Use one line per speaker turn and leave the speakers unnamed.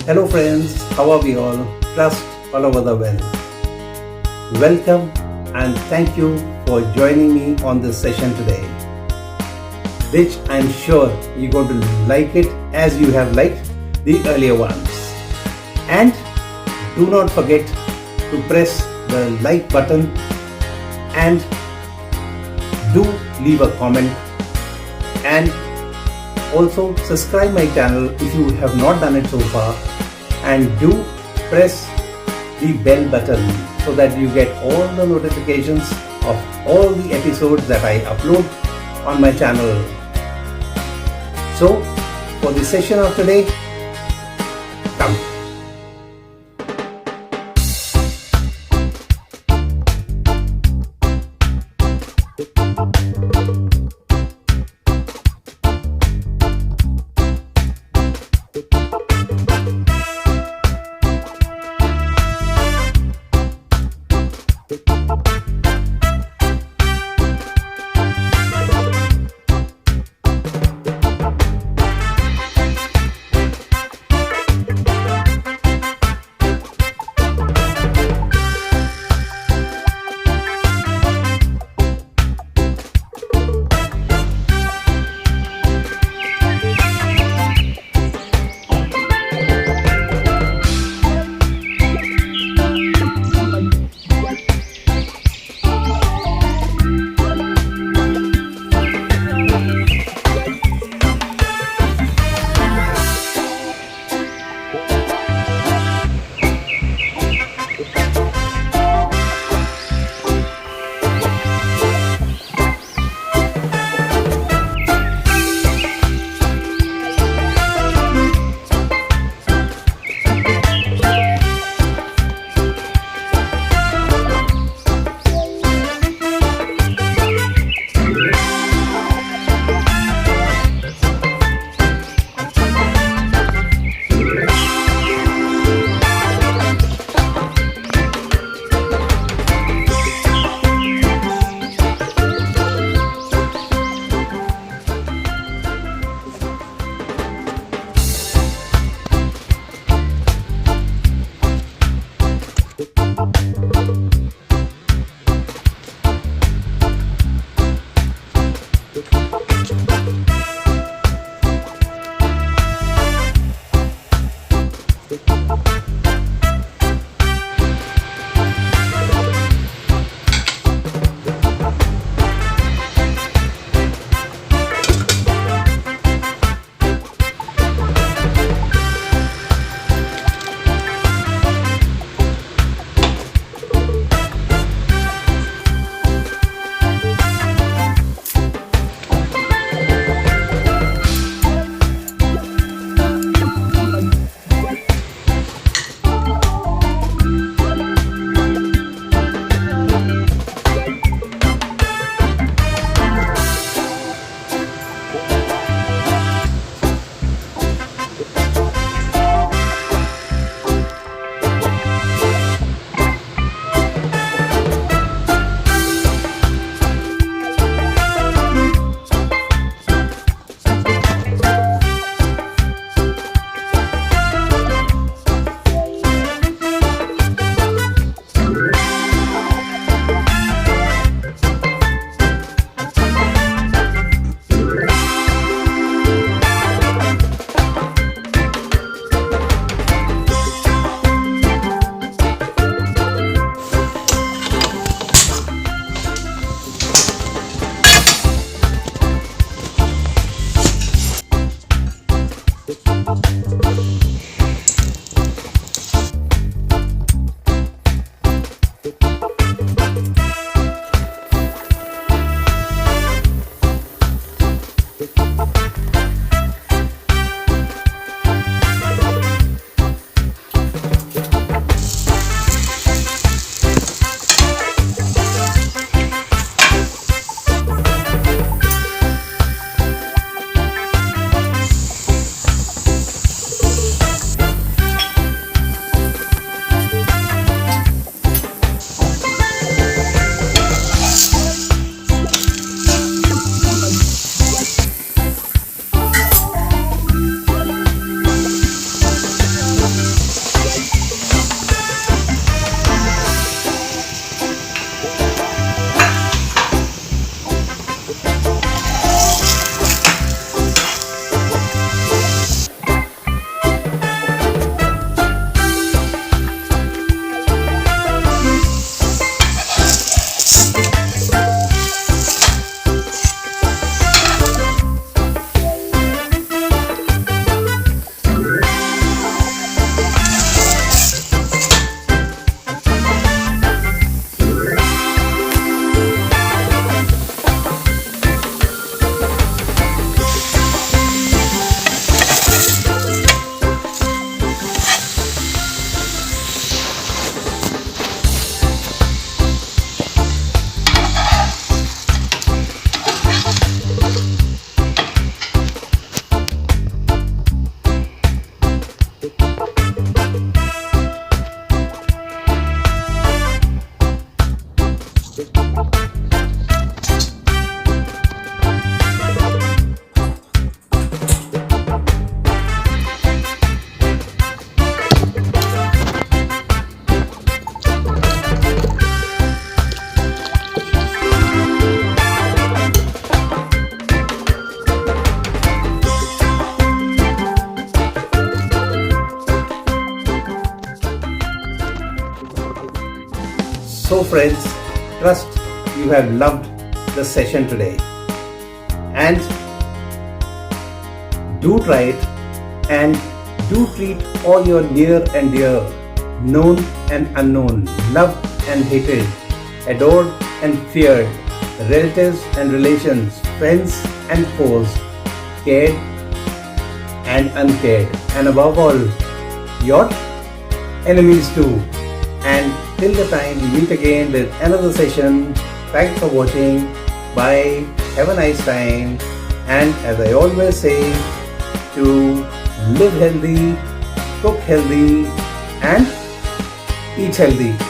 Hello friends, how are we all? Trust all over the world. Welcome and thank you for joining me on this session today, which I'm sure you're going to like it as you have liked the earlier ones. And do not forget to press the like button and do leave a comment, and also subscribe my channel if you have not done it so far, and do press the bell button so that you get all the notifications of all the episodes that I upload on my channel. So for the session of today, come. So friends, trust you have loved the session today, and do try it, and do treat all your near and dear, known and unknown, loved and hated, adored and feared, relatives and relations, friends and foes, cared and uncared, and above all, your enemies too. And till the time we meet again with another session, thanks for watching. Bye. Have a nice time. And as I always say, to live healthy, cook healthy, and eat healthy.